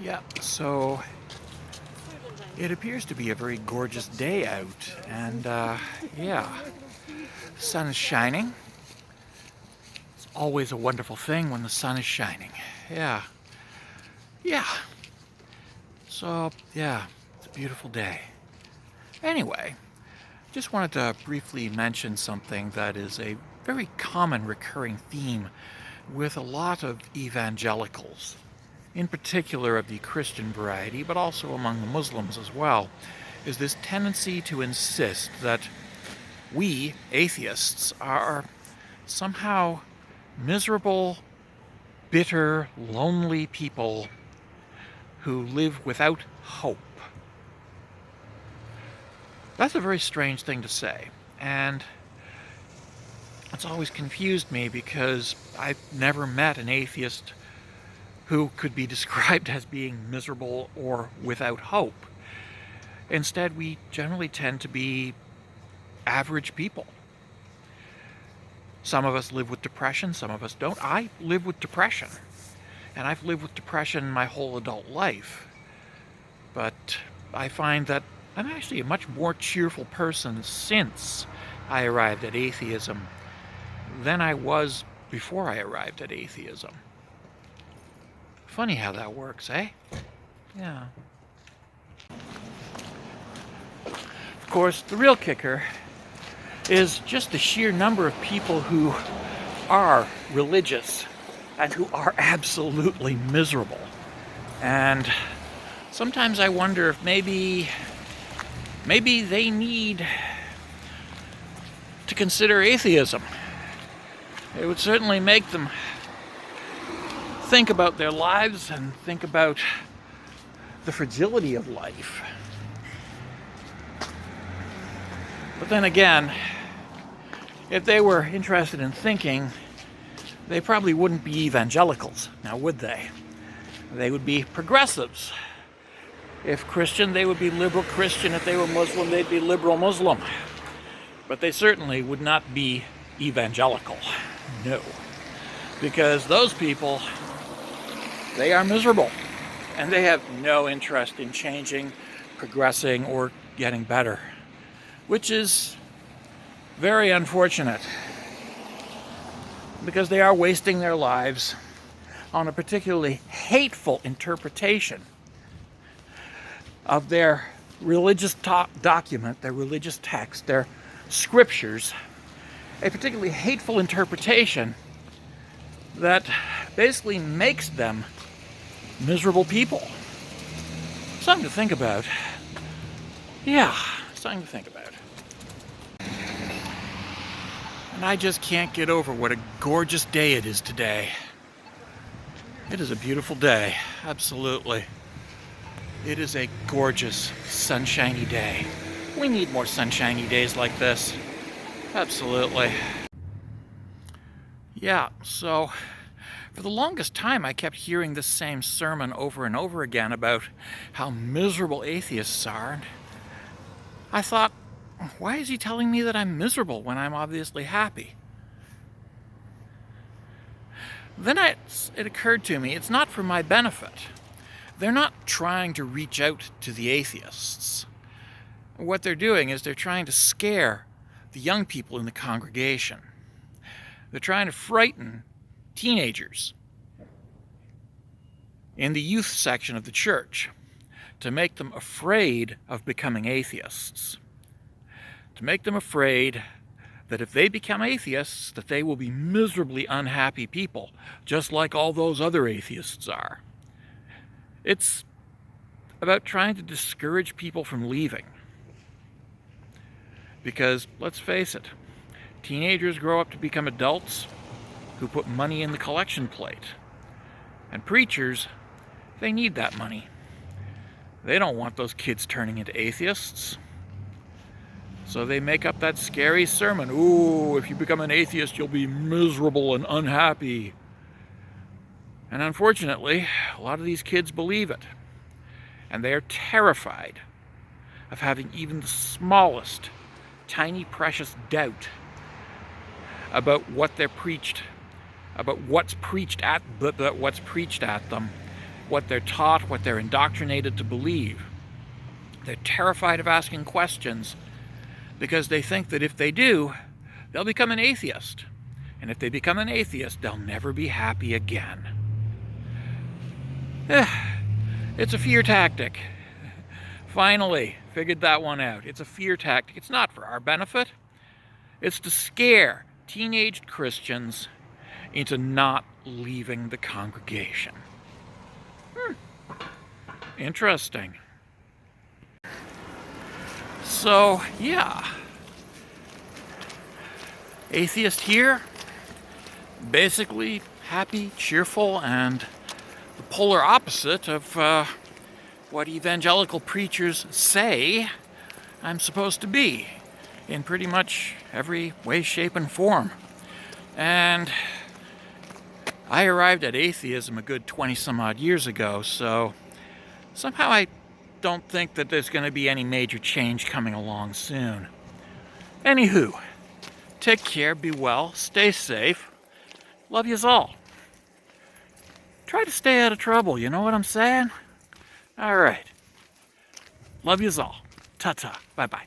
Yeah, so it appears to be a very gorgeous day out, and yeah, the sun is shining. It's always a wonderful thing when the sun is shining. Yeah, yeah. So, yeah, it's a beautiful day. Anyway, just wanted to briefly mention something that is a very common recurring theme with a lot of evangelicals, in particular of the Christian variety, but also among the Muslims as well, is this tendency to insist that we, atheists, are somehow miserable, bitter, lonely people who live without hope. That's a very strange thing to say, and it's always confused me because I've never met an atheist who could be described as being miserable or without hope. Instead, we generally tend to be average people. Some of us live with depression, some of us don't. I live with depression, and I've lived with depression my whole adult life. But I find that I'm actually a much more cheerful person since I arrived at atheism than I was before I arrived at atheism. Funny how that works, eh? Yeah. Of course, the real kicker is just the sheer number of people who are religious and who are absolutely miserable. And sometimes I wonder if maybe they need to consider atheism. It would certainly make them think about their lives and think about the fragility of life. But then again, if they were interested in thinking, they probably wouldn't be evangelicals, now would they? They would be progressives. If Christian, they would be liberal Christian. If they were Muslim, they'd be liberal Muslim. But they certainly would not be evangelical. No. Because those people, they are miserable. And they have no interest in changing, progressing, or getting better. Which is very unfortunate. Because they are wasting their lives on a particularly hateful interpretation of their religious document, their religious text, their scriptures, a particularly hateful interpretation that basically makes them miserable people. Something to think about. Yeah, something to think about. And I just can't get over what a gorgeous day it is today. It is a beautiful day, absolutely. It is a gorgeous, sunshiny day. We need more sunshiny days like this. Absolutely. Yeah, so for the longest time I kept hearing this same sermon over and over again about how miserable atheists are. And I thought, why is he telling me that I'm miserable when I'm obviously happy? Then it occurred to me, it's not for my benefit. They're not trying to reach out to the atheists. What they're doing is they're trying to scare the young people in the congregation. They're trying to frighten teenagers in the youth section of the church to make them afraid of becoming atheists. To make them afraid that if they become atheists, that they will be miserably unhappy people, just like all those other atheists are. It's about trying to discourage people from leaving. Because, let's face it, teenagers grow up to become adults who put money in the collection plate. And preachers, they need that money. They don't want those kids turning into atheists. So they make up that scary sermon. Ooh, if you become an atheist, you'll be miserable and unhappy. And unfortunately, a lot of these kids believe it. And they are terrified of having even the smallest, tiny, precious doubt about what they're preached, about what's preached at them what they're taught, what they're indoctrinated to believe. They're terrified of asking questions because they think that if they do, they'll become an atheist. And if they become an atheist, they'll never be happy again. It's a fear tactic. Finally, figured that one out. It's a fear tactic. It's not for our benefit. It's to scare teenage Christians into not leaving the congregation. Interesting. So, yeah. Atheist here, basically happy, cheerful, and the polar opposite of what evangelical preachers say I'm supposed to be in pretty much every way, shape, and form. And I arrived at atheism a good 20 some odd years ago, so somehow I don't think that there's going to be any major change coming along soon. Anywho, take care, be well, stay safe. Love yous all. Try to stay out of trouble, you know what I'm saying? All right. Love yous all. Ta-ta. Bye-bye.